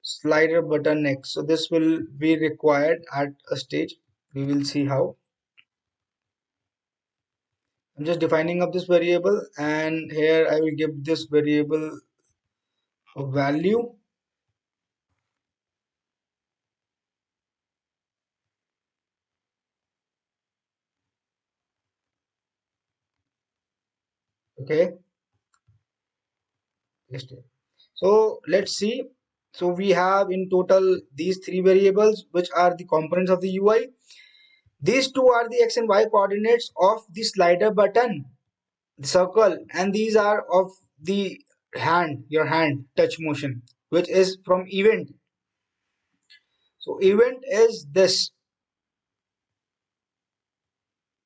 slider button next. So this will be required at a stage. We will see how. I'm just defining up this variable, and here I will give this variable a value. Okay. So let's see. So we have in total these three variables, which are the components of the UI. These two are the x and y coordinates of the slider button, the circle, and these are of the hand, your hand touch motion, which is from event. So event is this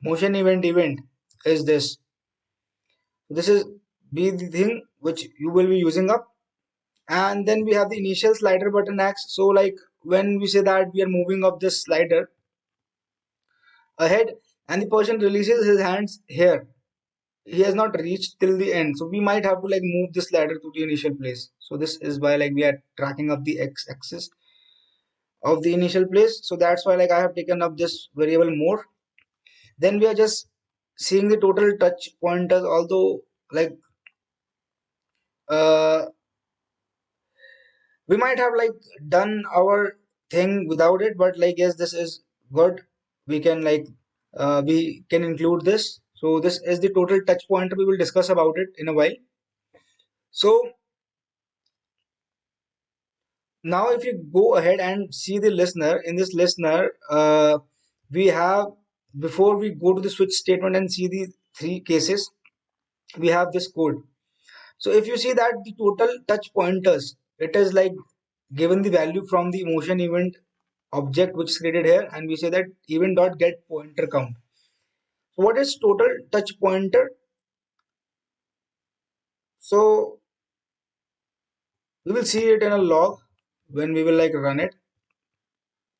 motion event is this. This is be the thing which you will be using up. And then we have the initial slider button X. So like when we say that we are moving up this slider ahead and the person releases his hands here, he has not reached till the end, so we might have to like move this ladder to the initial place. So this is why like we are tracking up the x-axis of the initial place. So that's why like I have taken up this variable more. Then we are just seeing the total touch pointers, although like uh we might have like done our thing without it, but like yes, this is good. We can like we can include this. So this is the total touch pointer. We will discuss about it in a while. So now if you go ahead and see the listener, in this listener we have, before we go to the switch statement and see the three cases, we have this code. So if you see that the total touch pointers, it is like given the value from the motion event object which is created here, and we say that event dot get pointer count. So what is total touch pointer? So we will see it in a log when we will like run it.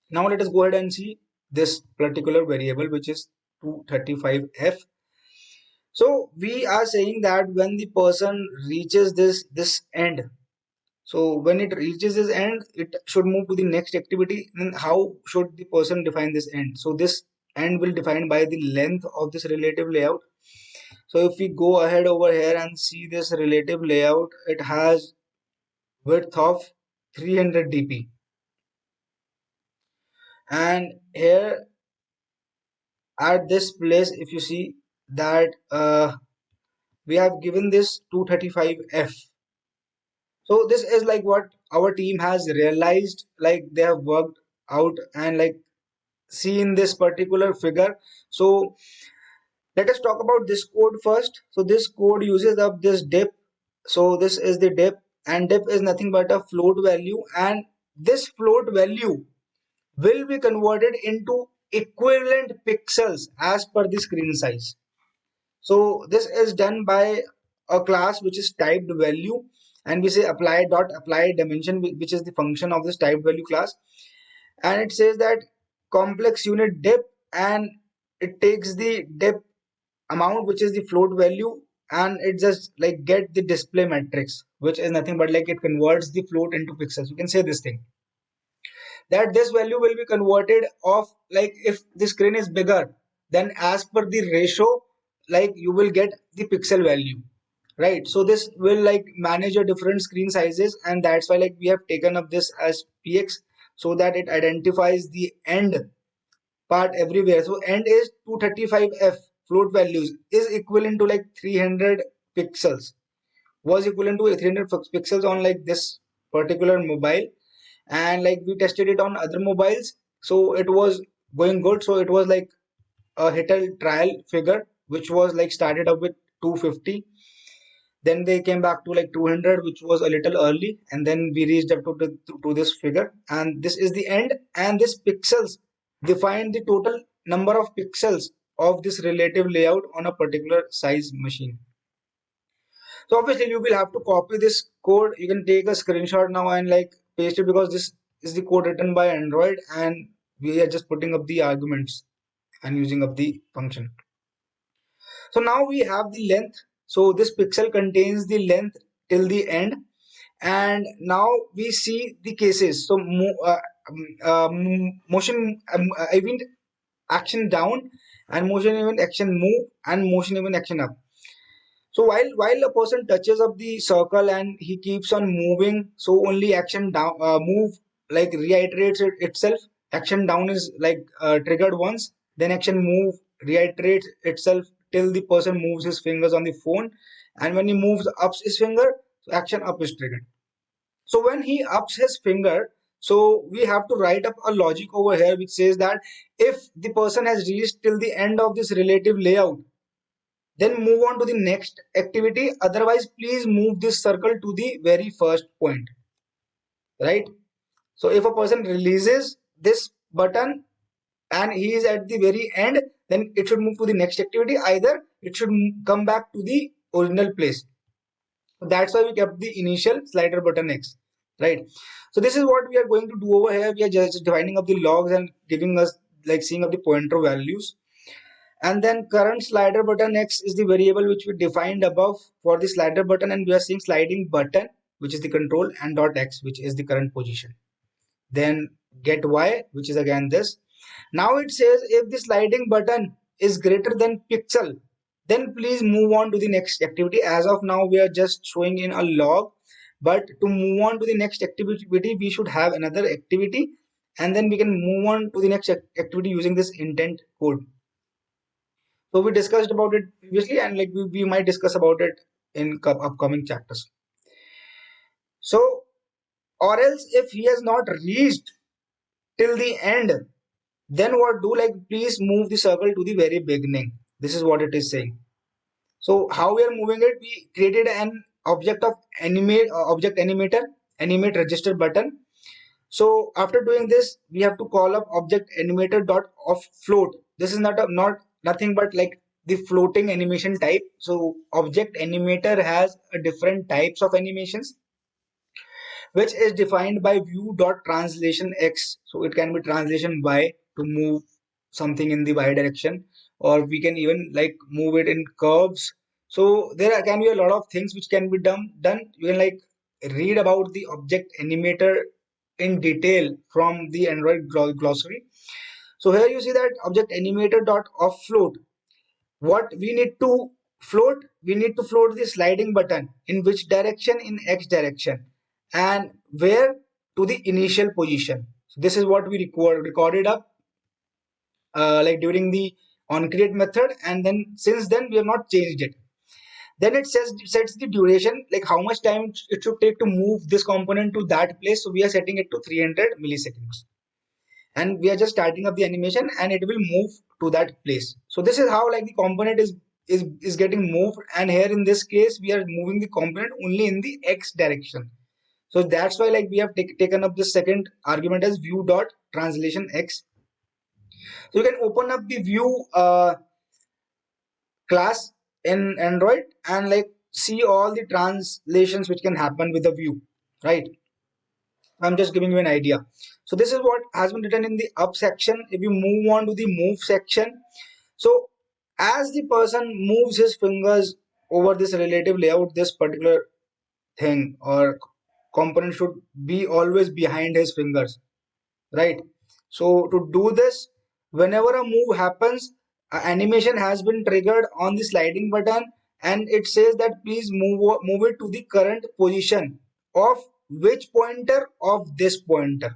Now let us go ahead and see this particular variable, which is 235f. So we are saying that when the person reaches this end, so when it reaches this end, it should move to the next activity. Then how should the person define this end? So this end will define by the length of this relative layout. So if we go ahead over here and see this relative layout, it has width of 300 dp, and here at this place if you see that we have given this 235f. So this is like what our team has realized, like they have worked out and like seen this particular figure. So let us talk about this code first. So this code uses up this dip. So this is the dip, and dip is nothing but a float value, and this float value will be converted into equivalent pixels as per the screen size. So this is done by a class which is typed value, and we say apply dot apply dimension, which is the function of this typed value class, and it says that complex unit dip, and it takes the dip amount which is the float value, and it just like get the display matrix, which is nothing but like it converts the float into pixels. You can say this thing, that this value will be converted of like if the screen is bigger, then as per the ratio, like you will get the pixel value, right? So this will like manage your different screen sizes, and that's why like we have taken up this as px, so that it identifies the end part everywhere. So end is 235f, float values is equivalent to like 300 pixels, was equivalent to 300 pixels on like this particular mobile, and like we tested it on other mobiles, so it was going good. So it was like a Hitel trial figure which was like started up with 250, then they came back to like 200, which was a little early, and then we reached up to this figure, and this is the end, and this pixels define the total number of pixels of this relative layout on a particular size machine. So obviously you will have to copy this code. You can take a screenshot now and like paste it, because this is the code written by Android, and we are just putting up the arguments and using up the function. So now we have the length. So this pixel contains the length till the end, and now we see the cases. So motion event action down, and motion event action move, and motion event action up. So while a person touches up the circle and he keeps on moving, so only action down move like reiterates itself. Action down is like triggered once, then action move reiterates itself till the person moves his fingers on the phone, and when he moves up his finger, so action up is triggered. So when he ups his finger, so we have to write up a logic over here which says that if the person has reached till the end of this relative layout, then move on to the next activity. Otherwise, please move this circle to the very first point, right? So if a person releases this button and he is at the very end, then it should move to the next activity. Either it should come back to the original place. So that's why we kept the initial slider button X, right? So this is what we are going to do over here. We are just dividing up the logs and giving us like seeing up the pointer values. And then current slider button X is the variable which we defined above for the slider button, and we are seeing sliding button, which is the control, and dot X, which is the current position. Then get Y, which is again this. Now it says if the sliding button is greater than pixel, then please move on to the next activity. As of now, we are just showing in a log, but to move on to the next activity, we should have another activity, and then we can move on to the next activity using this intent code. So we discussed about it previously, and like we might discuss about it in upcoming chapters. So, or else if he has not reached till the end, then what do, like please move the circle to the very beginning. This is what it is saying. So how we are moving it, we created an object of object animator, animate register button. So after doing this, we have to call up object animator dot of float. This is not nothing but like the floating animation type. So object animator has a different types of animations, which is defined by view dot translation x. So it can be translation y to move something in the y direction, or we can even like move it in curves. So there can be a lot of things which can be done. You can like read about the object animator in detail from the Android glossary. So here you see that object animator dot of float. What we need to float? We need to float the sliding button in which direction? In x direction, and where? To the initial position. So this is what we recorded up like during the onCreate method, and then since then we have not changed it. Then it sets the duration, like how much time it should take to move this component to that place. So we are setting it to 300 milliseconds, and we are just starting up the animation, and it will move to that place. So this is how like the component is is getting moved, and here in this case we are moving the component only in the x direction. So that's why like we have taken up the second argument as view dot translation x. So you can open up the view class in Android and like see all the translations which can happen with the view, right? I'm just giving you an idea. So this is what has been written in the up section. If you move on to the move section, so as the person moves his fingers over this relative layout, this particular thing or component should be always behind his fingers, right? So to do this, whenever a move happens, animation has been triggered on the sliding button, and it says that please move it to the current position of which pointer of this pointer.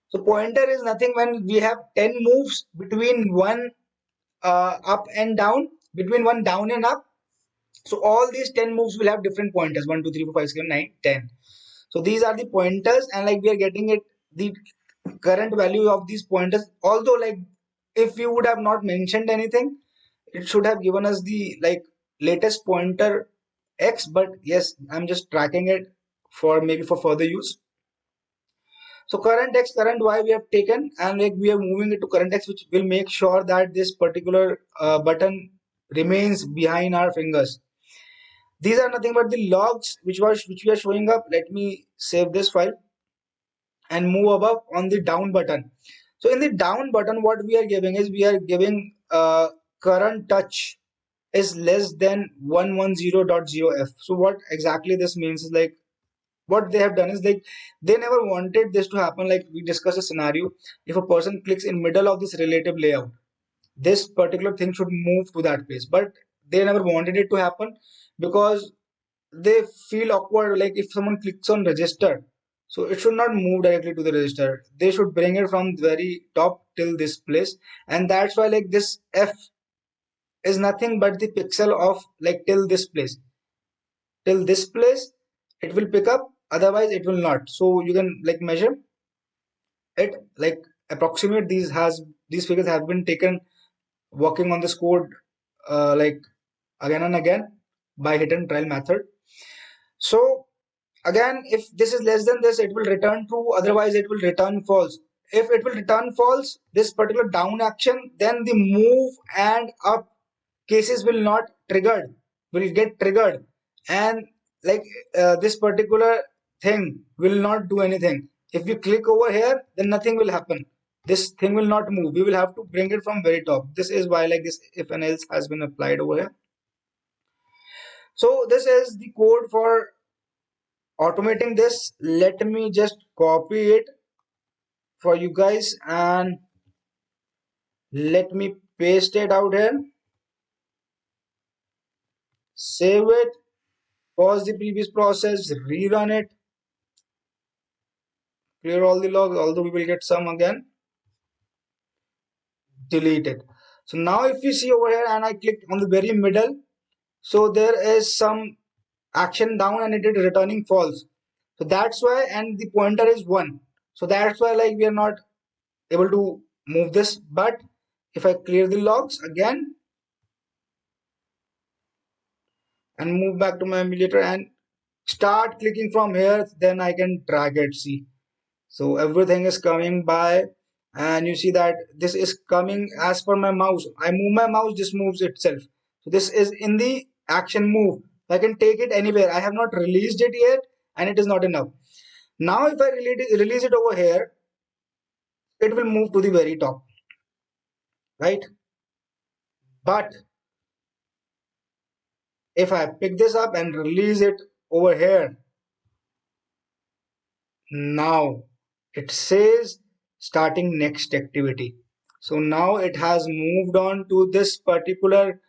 So pointer is nothing when we have 10 moves between one up and down, between one down and up. So all these 10 moves will have different pointers: 1, 2, 3, 4, 5, 6, 7, 9, 10. So these are the pointers, and like we are getting it the current value of these pointers. Although like if you would have not mentioned anything, it should have given us the like latest pointer x, but yes, I'm just tracking it for maybe for further use. So current x, current y we have taken, and like we are moving it to current x, which will make sure that this particular button remains behind our fingers. These are nothing but the logs which we are showing up. Let me save this file and move above on the down button. So in the down button, what we are giving is we are giving current touch is less than 110.0f. So what exactly this means is like what they have done is like they never wanted this to happen. Like we discussed a scenario, if a person clicks in middle of this relative layout, this particular thing should move to that place, but they never wanted it to happen because they feel awkward. Like if someone clicks on register, so it should not move directly to the register, they should bring it from the very top till this place. And that's why like this f is nothing but the pixel of like till this place it will pick up, otherwise it will not. So you can like measure it, like approximate these figures have been taken working on this code like again and again by hit and trial method. So again, if this is less than this, it will return true, otherwise it will return false. If it will return false, this particular down action, then the move and up cases will not triggered, will get triggered, and like this particular thing will not do anything. If we click over here, then nothing will happen. This thing will not move. We will have to bring it from very top. This is why like this if and else has been applied over here. So this is the code for automating this. Let me just copy it for you guys and let me paste it out here, save it, pause the previous process, rerun it, clear all the logs, although we will get some again, delete it. So now if you see over here and I click on the very middle, so there is some action down and it is returning false. So that's why, and the pointer is 1. So that's why like we are not able to move this. But if I clear the logs again and move back to my emulator and start clicking from here, then I can drag it. See, so everything is coming by, and you see that this is coming as per my mouse. I move my mouse, this moves itself. So this is in the action move. I can take it anywhere. I have not released it yet, and it is not enough. Now if I release it over here, it will move to the very top, right? But if I pick this up and release it over here, now it says starting next activity. So now it has moved on to this particular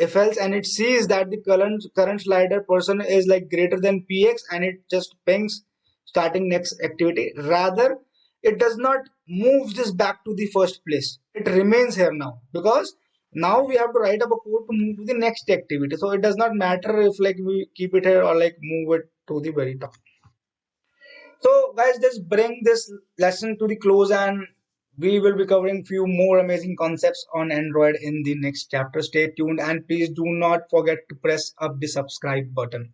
if else, and it sees that the current slider person is like greater than px, and it just pings starting next activity. Rather, it does not move this back to the first place. It remains here now because now we have to write up a code to move to the next activity. So it does not matter if like we keep it here or like move it to the very top. So guys, let's bring this lesson to the close, and We will be covering few more amazing concepts on Android in the next chapter. Stay tuned and please do not forget to press up the subscribe button.